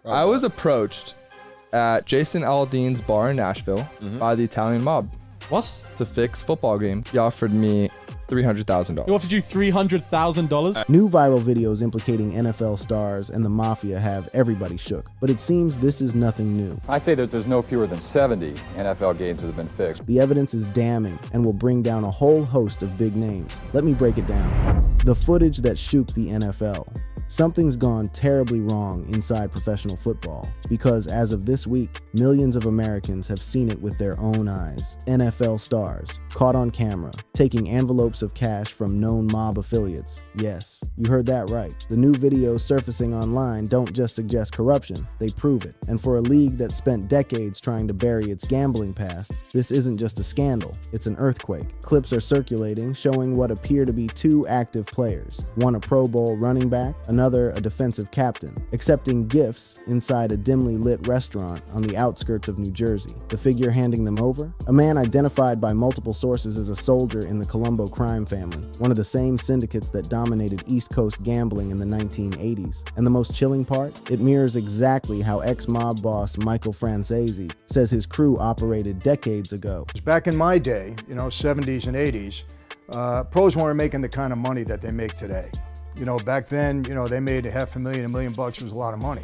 I was approached at Jason Aldean's bar in Nashville by the Italian mob. What? To fix football game. He offered me $300,000. He offered you $300,000? New viral videos implicating NFL stars and the Mafia have everybody shook, but it seems this is nothing new. I say that there's no fewer than 70 NFL games that have been fixed. The evidence is damning and will bring down a whole host of big names. Let me break it down. The footage that shook the NFL. Something's gone terribly wrong inside professional football because as of this week, millions of Americans have seen it with their own eyes. NFL stars, caught on camera, taking envelopes of cash from known mob affiliates. Yes, you heard that right. The new videos surfacing online don't just suggest corruption, they prove it. And for a league that spent decades trying to bury its gambling past, this isn't just a scandal, it's an earthquake. Clips are circulating showing what appear to be two active players, one a Pro Bowl running back, another a defensive captain, accepting gifts inside a dimly lit restaurant on the outskirts of New Jersey. The figure handing them over? A man identified by multiple sources as a soldier in the Colombo crime family, one of the same syndicates that dominated East Coast gambling in the 1980s. And the most chilling part? It mirrors exactly how ex-mob boss Michael Franzese says his crew operated decades ago. Back in my day, 70s and 80s, pros weren't making the kind of money that they make today. Back then, they made $500,000, $1 million was a lot of money.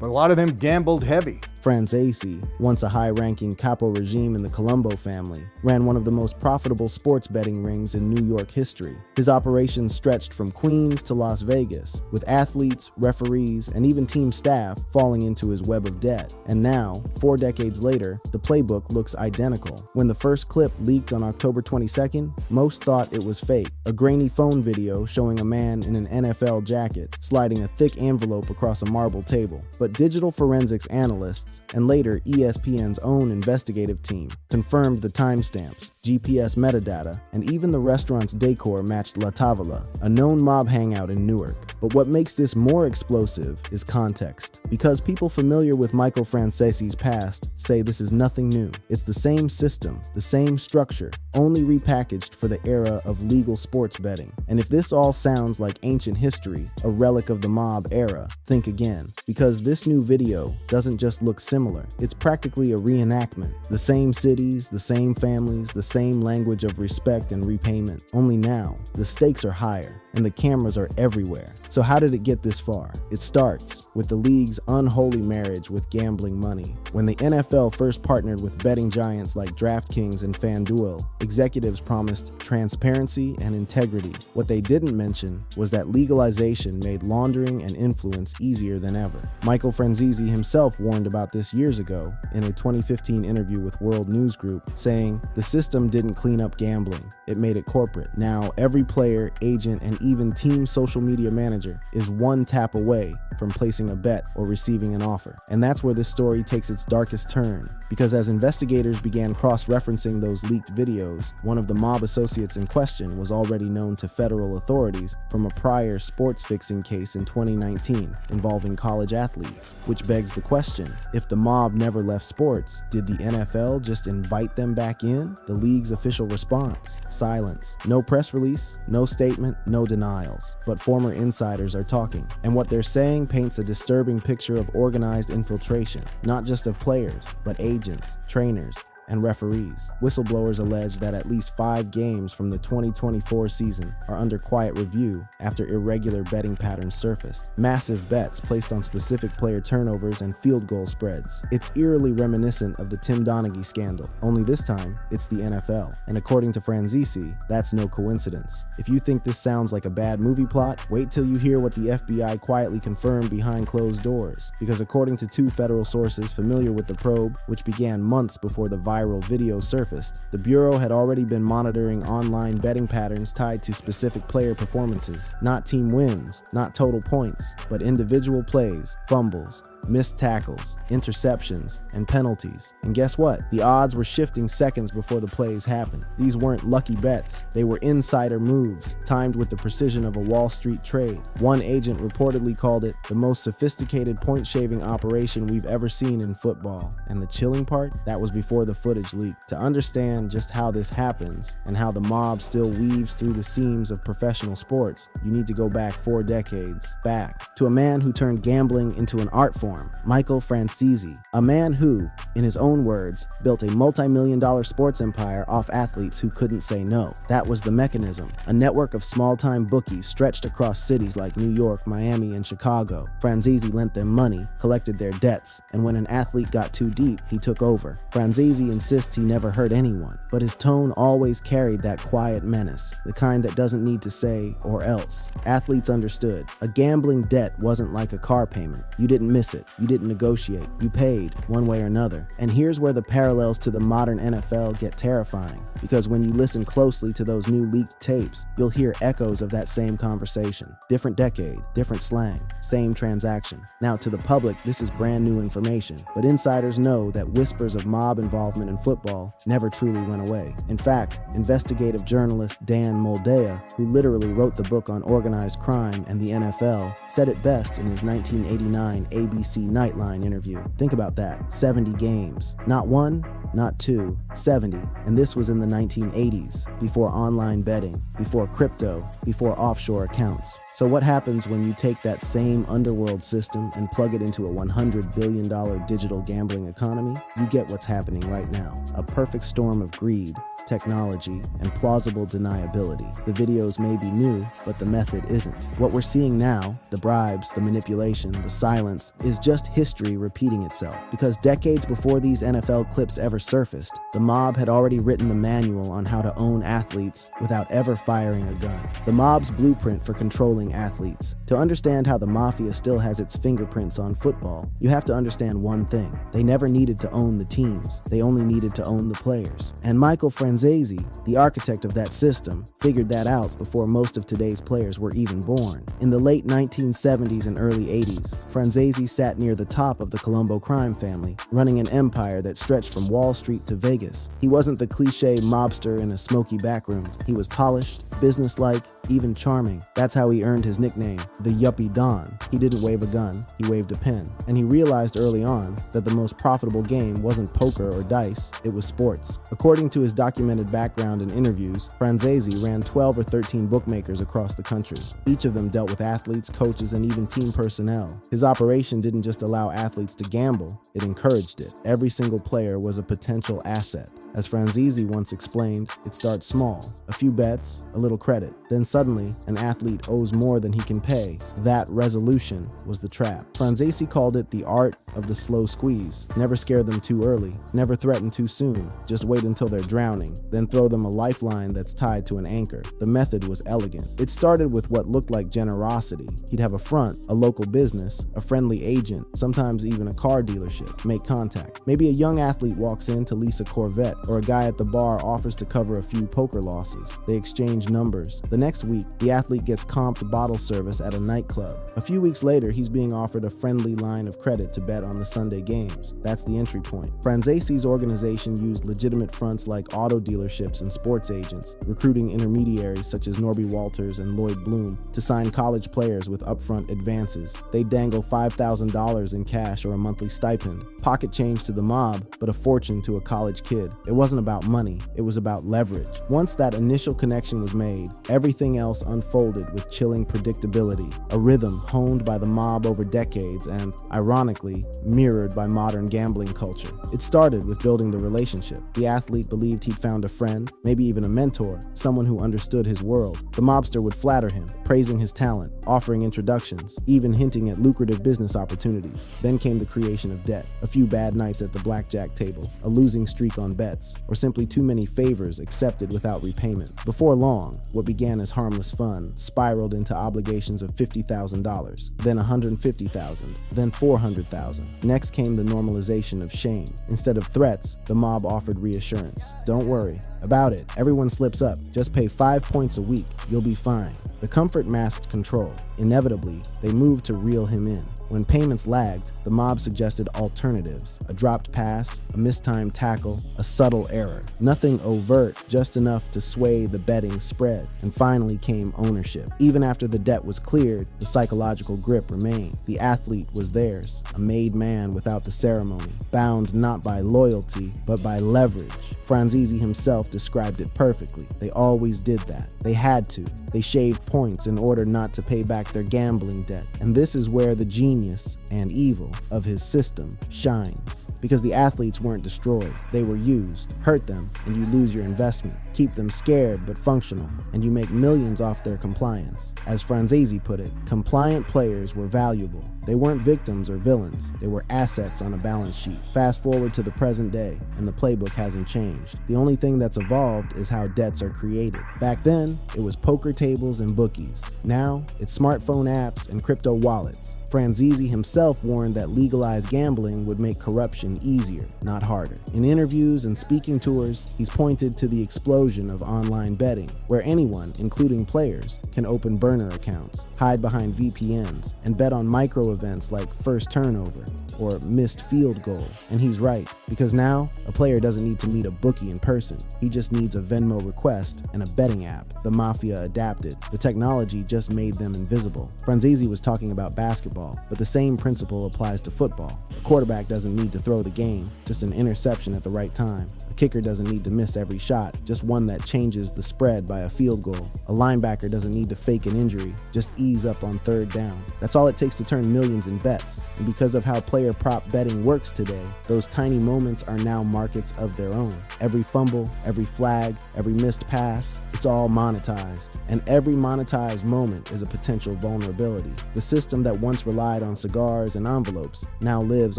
But a lot of them gambled heavy. Franzese, once a high-ranking capo regime in the Colombo family, ran one of the most profitable sports betting rings in New York history. His operations stretched from Queens to Las Vegas, with athletes, referees, and even team staff falling into his web of debt. And now, 4 decades later, the playbook looks identical. When the first clip leaked on October 22nd, most thought it was fake. A grainy phone video showing a man in an NFL jacket sliding a thick envelope across a marble table. But digital forensics analysts and later ESPN's own investigative team confirmed the timestamps, GPS metadata, and even the restaurant's decor matched La Tavola, a known mob hangout in Newark. But what makes this more explosive is context, because people familiar with Michael Francese's past say this is nothing new. It's the same system, the same structure, only repackaged for the era of legal sports betting. And if this all sounds like ancient history, a relic of the mob era, think again, because this new video doesn't just look similar, it's practically a reenactment. The same cities, the same families, the same language of respect and repayment. Only now, the stakes are higher and the cameras are everywhere. So how did it get this far? It starts with the league's unholy marriage with gambling money. When the NFL first partnered with betting giants like DraftKings and FanDuel, executives promised transparency and integrity. What they didn't mention was that legalization made laundering and influence easier than ever. Michael Franzese himself warned about this years ago in a 2015 interview with World News Group, saying, "The system didn't clean up gambling, it made it corporate. Now every player, agent, and even team social media manager is one tap away from placing a bet or receiving an offer." And that's where this story takes its darkest turn, because as investigators began cross-referencing those leaked videos, one of the mob associates in question was already known to federal authorities from a prior sports fixing case in 2019 involving college athletes. Which begs the question, if the mob never left sports, did the NFL just invite them back in? The league's official response: silence. No press release, no statement, no denials. But former insiders are talking, and what they're saying paints a disturbing picture of organized infiltration, not just of players, but agents, trainers, and referees. Whistleblowers allege that at least 5 games from the 2024 season are under quiet review after irregular betting patterns surfaced. Massive bets placed on specific player turnovers and field goal spreads. It's eerily reminiscent of the Tim Donaghy scandal, only this time it's the NFL. And according to Franzese, that's no coincidence. If you think this sounds like a bad movie plot, wait till you hear what the FBI quietly confirmed behind closed doors. Because according to 2 federal sources familiar with the probe, which began months before the viral video surfaced, the Bureau had already been monitoring online betting patterns tied to specific player performances, not team wins, not total points, but individual plays, fumbles, missed tackles, interceptions, and penalties. And guess what? The odds were shifting seconds before the plays happened. These weren't lucky bets. They were insider moves, timed with the precision of a Wall Street trade. One agent reportedly called it the most sophisticated point-shaving operation we've ever seen in football. And the chilling part? That was before the footage leaked. To understand just how this happens, and how the mob still weaves through the seams of professional sports, you need to go back 4 decades, back to a man who turned gambling into an art form storm, Michael Franzese, a man who, in his own words, built a multi-million-dollar sports empire off athletes who couldn't say no. That was the mechanism, a network of small-time bookies stretched across cities like New York, Miami, and Chicago. Franzese lent them money, collected their debts, and when an athlete got too deep, he took over. Franzese insists he never hurt anyone, but his tone always carried that quiet menace, the kind that doesn't need to say or else. Athletes understood. A gambling debt wasn't like a car payment. You didn't miss it. You didn't negotiate. You paid, one way or another. And here's where the parallels to the modern NFL get terrifying, because when you listen closely to those new leaked tapes, you'll hear echoes of that same conversation. Different decade, different slang, same transaction. Now, to the public, this is brand new information, but insiders know that whispers of mob involvement in football never truly went away. In fact, investigative journalist Dan Moldea, who literally wrote the book on organized crime and the NFL, said it best in his 1989 ABC Nightline interview. Think about that, 70 games. Not one, not two, 70. And this was in the 1980s, before online betting, before crypto, before offshore accounts. So what happens when you take that same underworld system and plug it into a $100 billion digital gambling economy? You get what's happening right now, a perfect storm of greed, technology, and plausible deniability. The videos may be new, but the method isn't. What we're seeing now, the bribes, the manipulation, the silence, is just history repeating itself. Because decades before these NFL clips ever surfaced, the mob had already written the manual on how to own athletes without ever firing a gun. The mob's blueprint for controlling athletes. To understand how the Mafia still has its fingerprints on football, you have to understand one thing. They never needed to own the teams. They only needed to own the players. And Michael Franzese, the architect of that system, figured that out before most of today's players were even born. In the late 1970s and early 80s, Franzese sat near the top of the Colombo crime family, running an empire that stretched from Wall Street to Vegas. He wasn't the cliché mobster in a smoky backroom. He was polished, businesslike, even charming. That's how he earned his nickname, the Yuppie Don. He didn't wave a gun, he waved a pen. And he realized early on that the most profitable game wasn't poker or dice, it was sports. According to his documented background and interviews, Franzese ran 12 or 13 bookmakers across the country. Each of them dealt with athletes, coaches, and even team personnel. His operation didn't just allow athletes to gamble, it encouraged it. Every single player was a potential asset. As Franzese once explained, it starts small, a few bets, a little credit. Then suddenly, an athlete owes more than he can pay. That resolution was the trap. Franzese called it the art of the slow squeeze. Never scare them too early, never threaten too soon. Just wait until they're drowning, then throw them a lifeline that's tied to an anchor. The method was elegant. It started with what looked like generosity. He'd have a front, a local business, a friendly agent, sometimes even a car dealership, make contact. Maybe a young athlete walks in to lease a Corvette, or a guy at the bar offers to cover a few poker losses. They exchange numbers. The next week, the athlete gets comped bottle service at a nightclub. A few weeks later, he's being offered a friendly line of credit to bet on the Sunday games. That's the entry point. Franzese's organization used legitimate fronts like auto dealerships and sports agents, recruiting intermediaries such as Norby Walters and Lloyd Bloom to sign college players with upfront advances. They'd dangle $5,000 in cash or a monthly stipend, pocket change to the mob, but a fortune to a college kid. It wasn't about money, it was about leverage. Once that initial connection was made, everything else unfolded with chilling predictability, a rhythm honed by the mob over decades and, ironically, mirrored by modern gambling culture. It started with building the relationship. The athlete believed he'd found a friend, maybe even a mentor, someone who understood his world. The mobster would flatter him, praising his talent, offering introductions, even hinting at lucrative business opportunities. Then came the creation of debt, a few bad nights at the blackjack table, a losing streak on bets, or simply too many favors accepted without repayment. Before long, what began as harmless fun spiraled into obligations of $50,000, then $150,000, then $400,000. Next came the normalization of shame. Instead of threats, the mob offered reassurance. Don't worry about it. Everyone slips up. Just pay 5 points a week. You'll be fine. The comfort masked control. Inevitably, they moved to reel him in. When payments lagged, the mob suggested alternatives: a dropped pass, a mistimed tackle, a subtle error. Nothing overt, just enough to sway the betting spread. And finally came ownership. Even after the debt was cleared, the psychological grip remained. The athlete was theirs, a made man without the ceremony, bound not by loyalty, but by leverage. Franzese himself described it perfectly. They always did that. They had to. They shaved points in order not to pay back their gambling debt. And this is where the genius genius and evil of his system shines. Because the athletes weren't destroyed, they were used. Hurt them, and you lose your investment. Keep them scared but functional, and you make millions off their compliance. As Franzese put it, compliant players were valuable. They weren't victims or villains. They were assets on a balance sheet. Fast forward to the present day, and the playbook hasn't changed. The only thing that's evolved is how debts are created. Back then, it was poker tables and bookies. Now, it's smartphone apps and crypto wallets. Franzese himself warned that legalized gambling would make corruption easier, not harder. In interviews and speaking tours, he's pointed to the explosion of online betting, where anyone, including players, can open burner accounts, hide behind VPNs, and bet on micro events like first turnover or missed field goal. And he's right, because now a player doesn't need to meet a bookie in person. He just needs a Venmo request and a betting app. The Mafia adapted. The technology just made them invisible. Franzese was talking about basketball, but the same principle applies to football. A quarterback doesn't need to throw the game, just an interception at the right time. A kicker doesn't need to miss every shot, just one that changes the spread by a field goal. A linebacker doesn't need to fake an injury, just ease up on third down. That's all it takes to turn millions in bets. And because of how player prop betting works today, those tiny moments are now markets of their own. Every fumble, every flag, every missed pass, it's all monetized. And every monetized moment is a potential vulnerability. The system that once relied on cigars and envelopes now lives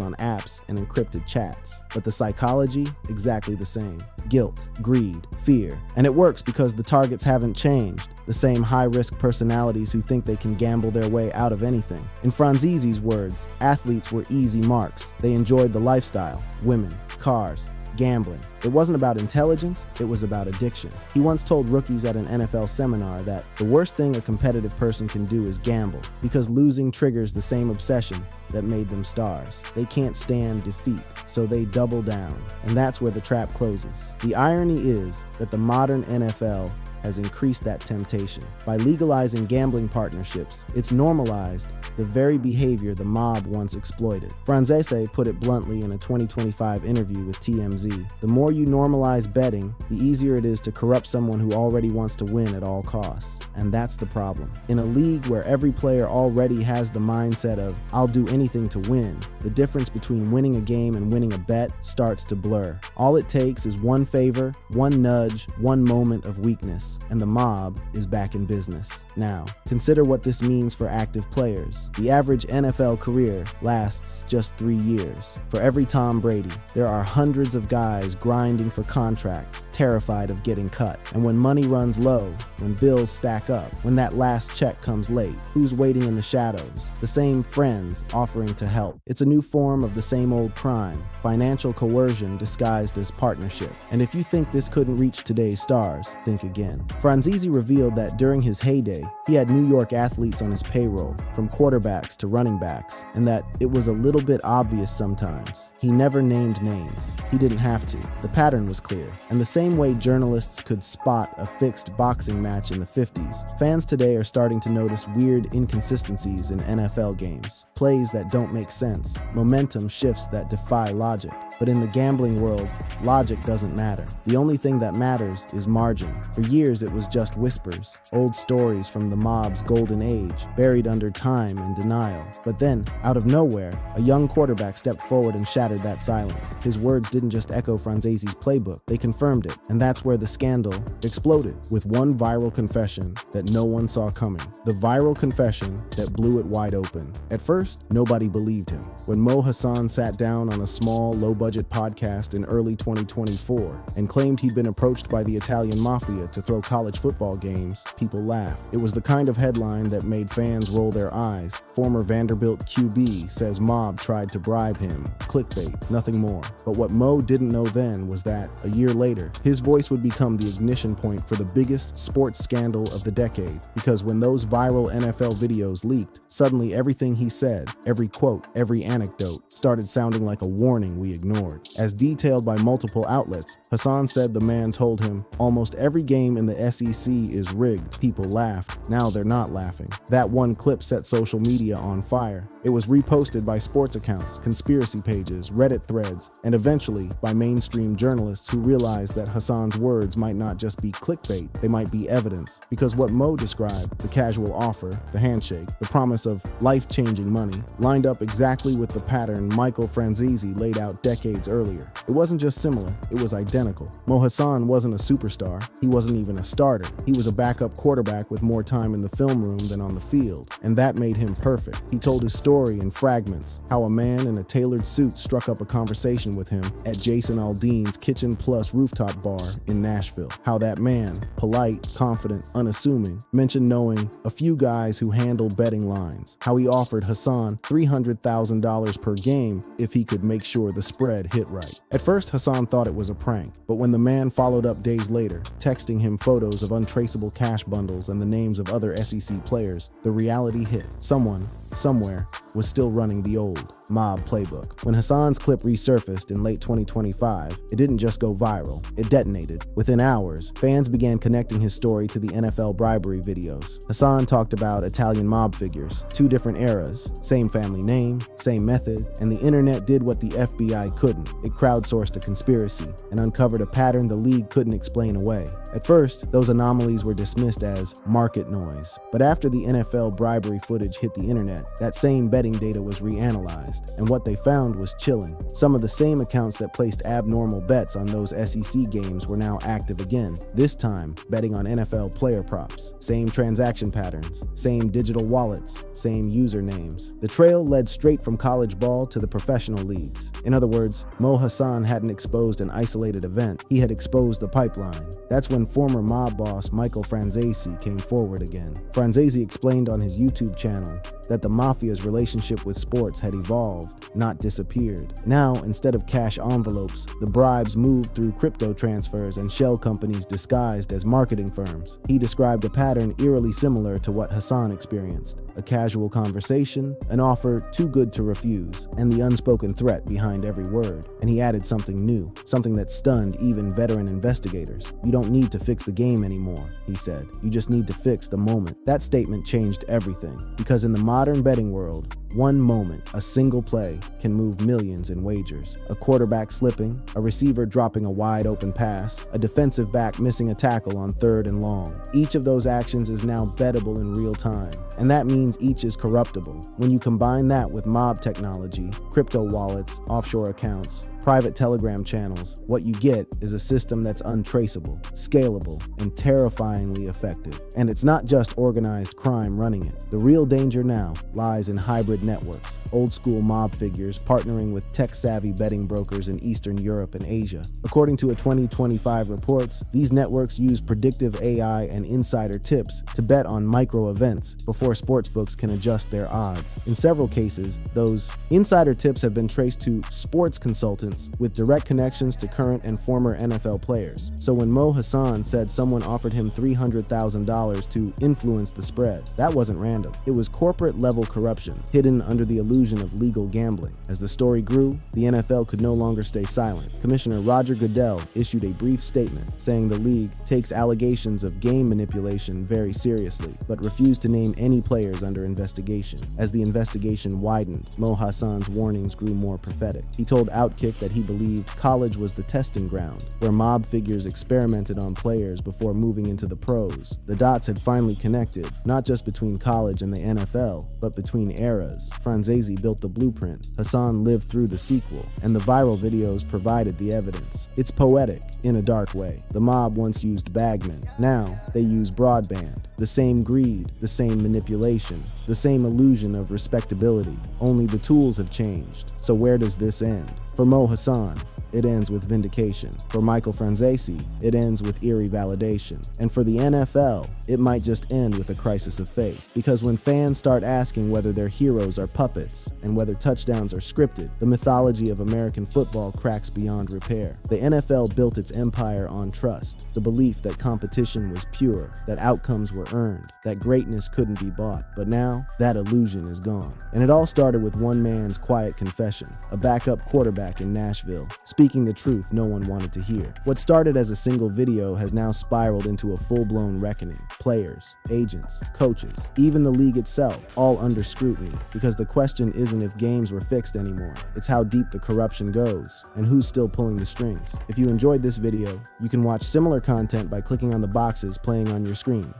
on apps and encrypted chats. But the psychology, exactly the same. Guilt, greed, fear. And it works because the targets haven't changed. The same high-risk personalities who think they can gamble their way out of anything. In Franzese's words, athletes were easy marks. They enjoyed the lifestyle, women, cars, gambling. It wasn't about intelligence, it was about addiction. He once told rookies at an NFL seminar that the worst thing a competitive person can do is gamble, because losing triggers the same obsession that made them stars. They can't stand defeat, so they double down. And that's where the trap closes. The irony is that the modern NFL has increased that temptation. By legalizing gambling partnerships, it's normalized the very behavior the mob once exploited. Franzese put it bluntly in a 2025 interview with TMZ. The more you normalize betting, the easier it is to corrupt someone who already wants to win at all costs. And that's the problem. In a league where every player already has the mindset of, I'll do anything to win, the difference between winning a game and winning a bet starts to blur. All it takes is one favor, one nudge, one moment of weakness, and the mob is back in business. Now, consider what this means for active players. The average NFL career lasts just 3 years. For every Tom Brady, there are hundreds of guys grinding for contracts, terrified of getting cut. And when money runs low, when bills stack up, when that last check comes late, who's waiting in the shadows? The same friends offering to help. It's a new form of the same old crime, financial coercion disguised as partnership. And if you think this couldn't reach today's stars, think again. Franzese revealed that during his heyday, he had New York athletes on his payroll, from quarterbacks to running backs, and that it was a little bit obvious sometimes. He never named names. He didn't have to. The pattern was clear. And the same way journalists could spot a fixed boxing match in the 50s, fans today are starting to notice weird inconsistencies in NFL games. Plays that don't make sense, momentum shifts that defy logic. But in the gambling world, logic doesn't matter. The only thing that matters is margin. For years, it was just whispers, old stories from the mob's golden age, buried under time and denial. But then, out of nowhere, a young quarterback stepped forward and shattered that silence. His words didn't just echo Franzese's playbook, they confirmed it. And that's where the scandal exploded, with one viral confession that no one saw coming. The viral confession that blew it wide open. At first, nobody believed him. When Mo Hassan sat down on a small, low-budget podcast in early 2024 and claimed he'd been approached by the Italian Mafia to throw college football games, people laughed. It was the kind of headline that made fans roll their eyes. Former Vanderbilt QB says mob tried to bribe him. Clickbait, nothing more. But what Mo didn't know then was that, a year later, his voice would become the ignition point for the biggest sports scandal of the decade. Because when those viral NFL videos leaked, suddenly everything he said, every quote, every anecdote, started sounding like a warning we ignored. ignored. As detailed by multiple outlets, Hassan said the man told him, "Almost every game in the SEC is rigged. People laughed. Now they're not laughing." That one clip set social media on fire. It was reposted by sports accounts, conspiracy pages, Reddit threads, and eventually by mainstream journalists who realized that Hassan's words might not just be clickbait, they might be evidence. Because what Mo described, the casual offer, the handshake, the promise of life-changing money, lined up exactly with the pattern Michael Franzese laid out decades earlier. It wasn't just similar, it was identical. Mo Hassan wasn't a superstar, he wasn't even a starter. He was a backup quarterback with more time in the film room than on the field, and that made him perfect. He told his story in fragments, how a man in a tailored suit struck up a conversation with him at Jason Aldean's Kitchen Plus rooftop bar in Nashville. How that man, polite, confident, unassuming, mentioned knowing a few guys who handle betting lines. How he offered Hassan $300,000 per game if he could make sure the spread hit right. At first, Hassan thought it was a prank, but when the man followed up days later, texting him photos of untraceable cash bundles and the names of other SEC players, the reality hit. Someone, somewhere, was still running the old mob playbook. When Hassan's clip resurfaced in late 2025, it didn't just go viral, it detonated. Within hours, fans began connecting his story to the NFL bribery videos. Hassan talked about Italian mob figures, two different eras, same family name, same method, and the internet did what the FBI couldn't. It crowdsourced a conspiracy and uncovered a pattern the league couldn't explain away. At first, those anomalies were dismissed as market noise. But after the NFL bribery footage hit the internet, that same betting data was reanalyzed, and what they found was chilling. Some of the same accounts that placed abnormal bets on those SEC games were now active again, this time betting on NFL player props. Same transaction patterns, same digital wallets, same usernames. The trail led straight from college ball to the professional leagues. In other words, Mo Hassan hadn't exposed an isolated event, he had exposed the pipeline. That's when former mob boss Michael Franzese came forward again. Franzese explained on his YouTube channel that the Mafia's relationship with sports had evolved, not disappeared. Now, instead of cash envelopes, the bribes moved through crypto transfers and shell companies disguised as marketing firms. He described a pattern eerily similar to what Hassan experienced: a casual conversation, an offer too good to refuse, and the unspoken threat behind every word. And he added something new, something that stunned even veteran investigators. "You don't need to fix the game anymore," he said. "You just need to fix the moment." That statement changed everything, because in the modern betting world, one moment, a single play, can move millions in wagers. A quarterback slipping, a receiver dropping a wide open pass, a defensive back missing a tackle on 3rd and long. Each of those actions is now bettable in real time, and that means each is corruptible. When you combine that with mob technology, crypto wallets, offshore accounts, private Telegram channels, what you get is a system that's untraceable, scalable, and terrifyingly effective. And it's not just organized crime running it. The real danger now lies in hybrid networks, old school mob figures partnering with tech-savvy betting brokers in Eastern Europe and Asia. According to a 2025 report, these networks use predictive AI and insider tips to bet on micro events before sportsbooks can adjust their odds. In several cases, those insider tips have been traced to sports consultants with direct connections to current and former NFL players. So when Mo Hassan said someone offered him $300,000 to influence the spread, that wasn't random. It was corporate-level corruption, hidden under the illusion of legal gambling. As the story grew, the NFL could no longer stay silent. Commissioner Roger Goodell issued a brief statement saying the league takes allegations of game manipulation very seriously, but refused to name any players under investigation. As the investigation widened, Mo Hassan's warnings grew more prophetic. He told Outkick that he believed college was the testing ground, where mob figures experimented on players before moving into the pros. The dots had finally connected, not just between college and the NFL, but between eras. Franzese built the blueprint, Hassan lived through the sequel, and the viral videos provided the evidence. It's poetic, in a dark way. The mob once used bagmen. Now, they use broadband. The same greed, the same manipulation, the same illusion of respectability. Only the tools have changed. So where does this end? For Mo Hassan, it ends with vindication. For Michael Franzese, it ends with eerie validation. And for the NFL, it might just end with a crisis of faith. Because when fans start asking whether their heroes are puppets and whether touchdowns are scripted, the mythology of American football cracks beyond repair. The NFL built its empire on trust, the belief that competition was pure, that outcomes were earned, that greatness couldn't be bought. But now, that illusion is gone. And it all started with one man's quiet confession, a backup quarterback in Nashville, speaking the truth no one wanted to hear. What started as a single video has now spiraled into a full-blown reckoning. Players, agents, coaches, even the league itself, all under scrutiny, because the question isn't if games were fixed anymore. It's how deep the corruption goes, and who's still pulling the strings. If you enjoyed this video, you can watch similar content by clicking on the boxes playing on your screen.